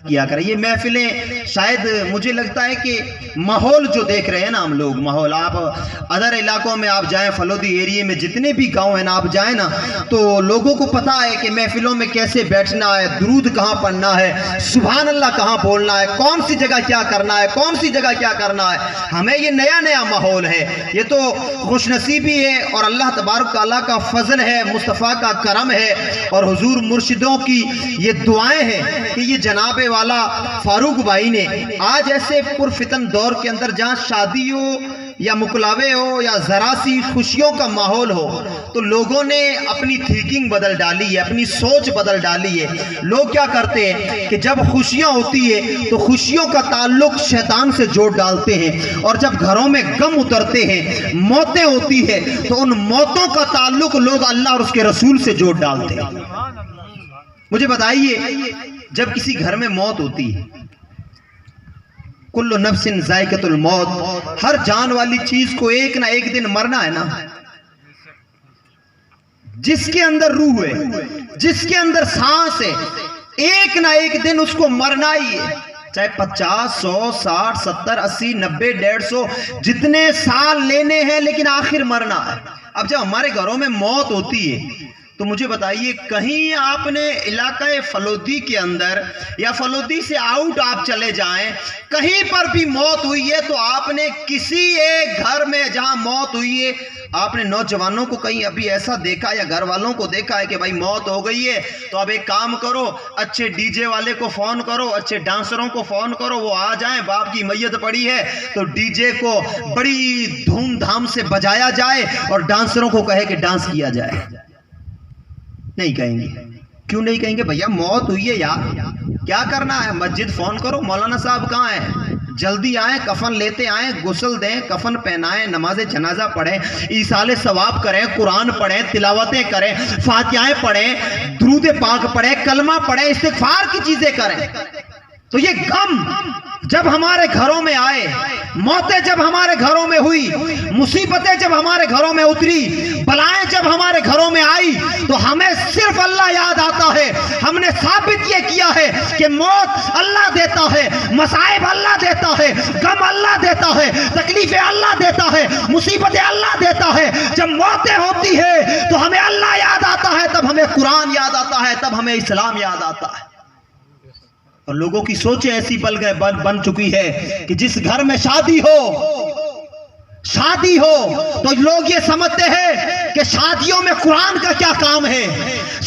کیا کریں. یہ محفلیں شاید مجھے لگتا ہے کہ ماحول جو دیکھ رہے ہیں نا ہم لوگ, ماحول آپ ادر علاقوں میں آپ جائیں, فلودی ایریے میں جتنے بھی گاؤں ہیں نا آپ جائیں نا, تو لوگوں کو پتا ہے کہ محفلوں میں کیسے بیٹھنا ہے, درود کہاں پڑھنا ہے, سبحان اللہ کہاں بولنا ہے, کون سی جگہ کیا کرنا ہے, کون سی جگہ کیا کرنا ہے. ہمیں یہ نیا نیا ماحول ہے, یہ تو خوش نصیبی ہے اور اللہ تبارک تعالیٰ کا فضل ہے, مصطفیٰ کا کرم ہے اور حضور مرشدوں کی یہ دعائیں ہیں کہ یہ جناب والا فاروق بھائی نے آج ایسے پرفتن دور کے اندر جہاں شادی ہو یا مکلاوے ہو یا ذرا سی خوشیوں کا ماحول ہو, تو لوگوں نے اپنی تھینکنگ بدل ڈالی ہے, اپنی سوچ بدل ڈالی ہے. لوگ کیا کرتے ہیں کہ جب خوشیاں ہوتی ہے تو خوشیوں کا تعلق شیطان سے جوڑ ڈالتے ہیں, اور جب گھروں میں غم اترتے ہیں, موتیں ہوتی ہے, تو ان موتوں کا تعلق لوگ اللہ اور اس کے رسول سے جوڑ ڈالتے ہیں. مجھے بتائیے, جب کسی گھر میں موت ہوتی ہے, کل نفس ذائقۃ الموت, ہر جان والی چیز کو ایک نہ ایک دن مرنا ہے نا. جس کے اندر روح ہے, جس کے اندر سانس ہے, ایک نہ ایک دن اس کو مرنا ہی ہے. چاہے 50 100 60 70 80 90 150 جتنے سال لینے ہیں, لیکن آخر مرنا ہے. اب جب ہمارے گھروں میں موت ہوتی ہے تو مجھے بتائیے, کہیں آپ نے علاقہ فلودی کے اندر یا فلودی سے آؤٹ آپ چلے جائیں, کہیں پر بھی موت ہوئی ہے تو آپ نے کسی ایک گھر میں جہاں موت ہوئی ہے, آپ نے نوجوانوں کو کہیں ابھی ایسا دیکھا یا گھر والوں کو دیکھا ہے کہ بھائی موت ہو گئی ہے تو اب ایک کام کرو, اچھے ڈی جے والے کو فون کرو, اچھے ڈانسروں کو فون کرو, وہ آ جائیں, باپ کی میت پڑی ہے تو ڈی جے کو بڑی دھوم دھام سے بجایا جائے اور ڈانسروں کو کہے کہ ڈانس کیا جائے. نہیں کہیں گے. کیوں نہیں کہیں گے؟ بھیا موت ہوئی ہے یار, کیا کرنا ہے, مسجد فون کرو, مولانا صاحب کہاں ہیں, جلدی آئیں, کفن لیتے آئیں, غسل دیں, کفن پہنائیں, نماز جنازہ پڑھیں, ایصال ثواب کریں, قرآن پڑھیں, تلاوتیں کریں, فاتحائیں پڑھیں, درود پاک پڑھیں, کلمہ پڑھیں, استغفار کی چیزیں کریں. تو یہ غم جب ہمارے گھروں میں آئے, موتیں جب ہمارے گھروں میں ہوئی, مصیبتیں جب ہمارے گھروں میں اتری, بلائیں جب ہمارے گھروں میں آئی, تو ہمیں صرف اللہ یاد آتا ہے. ہم نے ثابت یہ کیا ہے کہ موت اللہ دیتا ہے, مصائب اللہ دیتا ہے, غم اللہ دیتا ہے, تکلیفیں اللہ دیتا ہے, مصیبتیں اللہ دیتا ہے. جب موتیں ہوتی ہے تو ہمیں اللہ یاد آتا ہے, تب ہمیں قرآن یاد آتا ہے, تب ہمیں اسلام یاد آتا ہے. اور لوگوں کی سوچیں ایسی بن چکی ہے کہ جس گھر میں شادی ہو تو لوگ یہ سمجھتے ہیں کہ شادیوں میں قرآن کا کیا کام ہے,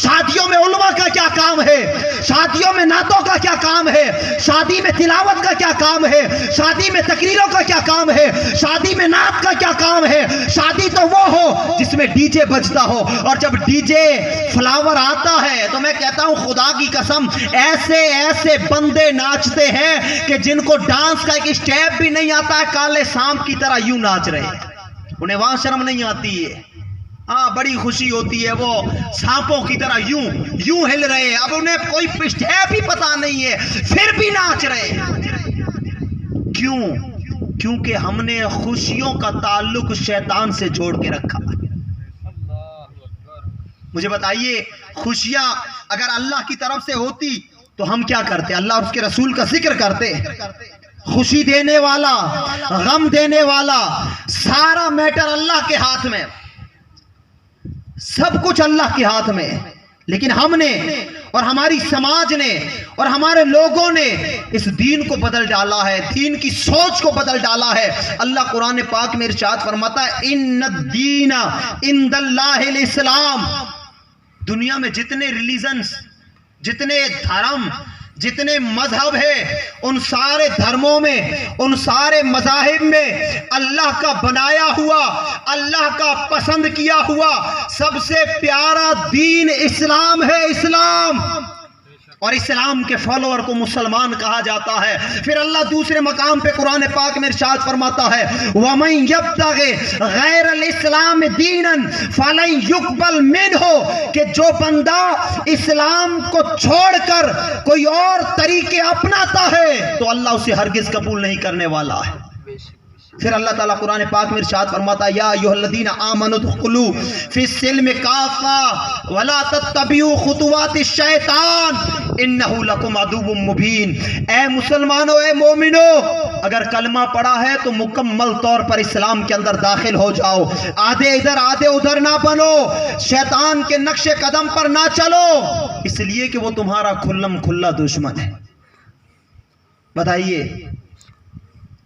شادیوں میں علماء کا کیا کام ہے, شادیوں میں نعتوں کا کیا کام ہے, شادی میں تلاوت کا کیا کام ہے, شادی میں تقریروں کا کیا کام ہے, شادی میں نعت کا کیا کام ہے. شادی تو وہ ہو جس میں ڈی جے بجتا ہو, اور جب ڈی جے فلاور آتا ہے تو میں کہتا ہوں خدا کی قسم ایسے ایسے بندے ناچتے ہیں کہ جن کو ڈانس کا ایک اسٹیپ بھی نہیں آتا ہے, کالے سانپ کی طرح یوں ناچ رہے ہیں, انہیں وہاں شرم نہیں آتی ہے. ہاں بڑی خوشی ہوتی ہے, وہ سانپوں کی طرح یوں ہل رہے ہیں, اب انہیں کوئی اسٹیپ ہی پتا نہیں ہے, پھر بھی ناچ رہے ہیں. کیوں؟ کیونکہ ہم نے خوشیوں کا تعلق شیطان سے جوڑ کے رکھا. مجھے بتائیے, خوشیاں اگر اللہ کی طرف سے ہوتی تو ہم کیا کرتے؟ اللہ اور اس کے رسول کا ذکر کرتے. خوشی دینے والا, غم دینے والا, سارا میٹر اللہ کے ہاتھ میں, سب کچھ اللہ کے ہاتھ میں. لیکن ہم نے اور ہماری سماج نے اور ہمارے لوگوں نے اس دین کو بدل ڈالا ہے, دین کی سوچ کو بدل ڈالا ہے. اللہ قرآن پاک میں ارشاد فرماتا ہے, ان الدین عند اللہ الاسلام. دنیا میں جتنے ریلیجنز, جتنے دھرم, جتنے مذہب ہیں, ان سارے دھرموں میں, ان سارے مذاہب میں اللہ کا بنایا ہوا, اللہ کا پسند کیا ہوا سب سے پیارا دین اسلام ہے. اسلام, اور اسلام کے فالوور کو مسلمان کہا جاتا ہے. پھر اللہ دوسرے مقام پہ قرآن پاک میں ارشاد فرماتا ہے, وَمَن يَبْتَغِ غَيْرَ الْإِسْلَامِ دِينًا فَلَن يُقْبَلْ مِنْهُ, کہ جو بندہ اسلام کو چھوڑ کر کوئی اور طریقے اپناتا ہے تو اللہ اسے ہرگز قبول نہیں کرنے والا ہے. پھر اللہ تعالیٰ قرآن پاک میں ارشاد فرماتا ہے یا ایھا آمنوا ادخلوا فی السلم کافہ ولا تتبعوا خطوات الشیطان انہ لکم عدو مبین. اے مسلمانوں، اے مومنو، اگر کلمہ پڑھا ہے تو مکمل طور پر اسلام کے اندر داخل ہو جاؤ. آدھے ادھر آدھے ادھر نہ بنو، شیطان کے نقش قدم پر نہ چلو، اس لیے کہ وہ تمہارا کھلم کھلا دشمن ہے. بتائیے،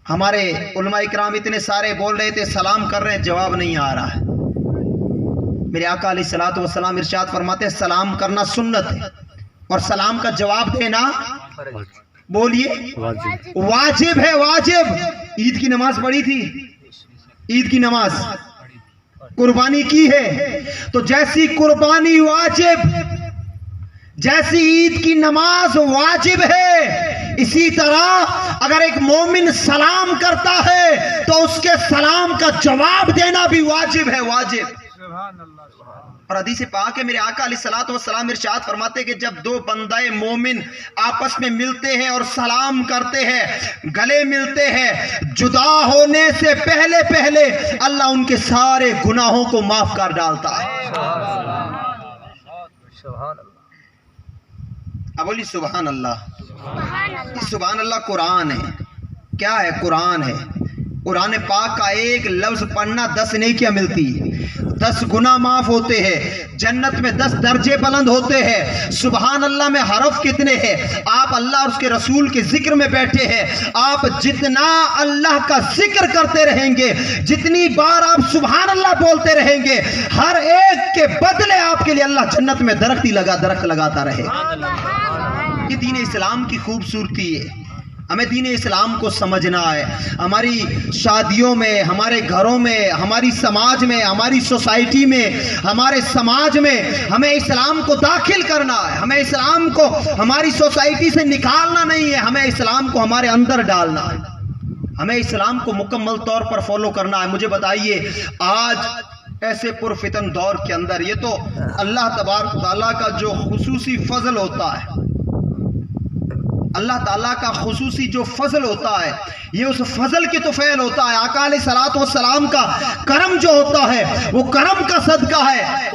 ہمارے علماء اکرام اتنے سارے بول رہے تھے، سلام کر رہے ہیں، جواب نہیں آ رہا ہے. میرے آقا علیہ الصلوۃ والسلام ارشاد فرماتے ہیں سلام کرنا سنت ہے اور سلام کا جواب دینا بولیے واجب ہے. واجب. عید کی نماز پڑھی تھی، عید کی نماز قربانی کی ہے، تو جیسی قربانی واجب، جیسی عید کی نماز واجب ہے، اسی طرح اگر ایک مومن سلام کرتا ہے تو اس کے سلام کا جواب دینا بھی واجب ہے. واجب. اور حدیث پاک ہے، میرے آقا علیہ الصلوۃ والسلام ارشاد فرماتے کہ جب دو بندے مومن آپس میں ملتے ہیں اور سلام کرتے ہیں، گلے ملتے ہیں، جدا ہونے سے پہلے پہلے اللہ ان کے سارے گناہوں کو معاف کر ڈالتا ہے. اب بولی سبحان اللہ. سبحان اللہ قرآن ہے. کیا ہے؟ قرآن ہے. قرآن پاک کا ایک لفظ پڑھنا 10 نیکیاں ملتی، 10 گناہ معاف ہوتے ہیں، جنت میں 10 درجے بلند ہوتے ہیں. سبحان اللہ میں حرف کتنے ہیں؟ آپ اللہ اور اس کے رسول کے ذکر میں بیٹھے ہیں، آپ جتنا اللہ کا ذکر کرتے رہیں گے، جتنی بار آپ سبحان اللہ بولتے رہیں گے، ہر ایک کے بدلے آپ کے لیے اللہ جنت میں درخت لگاتا رہے. یہ دین اسلام کی خوبصورتی ہے. ہمیں دین اسلام کو سمجھنا ہے. ہماری شادیوں میں، ہمارے گھروں میں، ہماری سماج میں، ہماری سوسائٹی میں، ہمارے سماج میں ہمیں اسلام کو داخل کرنا ہے. ہمیں اسلام کو ہماری سوسائٹی سے نکالنا نہیں ہے، ہمیں اسلام کو ہمارے اندر ڈالنا ہے. ہمیں اسلام کو مکمل طور پر فالو کرنا ہے. مجھے بتائیے، آج ایسے پرفتن دور کے اندر یہ تو اللہ تبارک تعالیٰ کا جو خصوصی فضل ہوتا ہے، اللہ تعالیٰ کا خصوصی جو فضل ہوتا ہے، یہ اس فضل کی تو فعل ہوتا ہے. آقا علیہ الصلوۃ والسلام کا کرم جو ہوتا ہے، وہ کرم کا صدقہ ہے.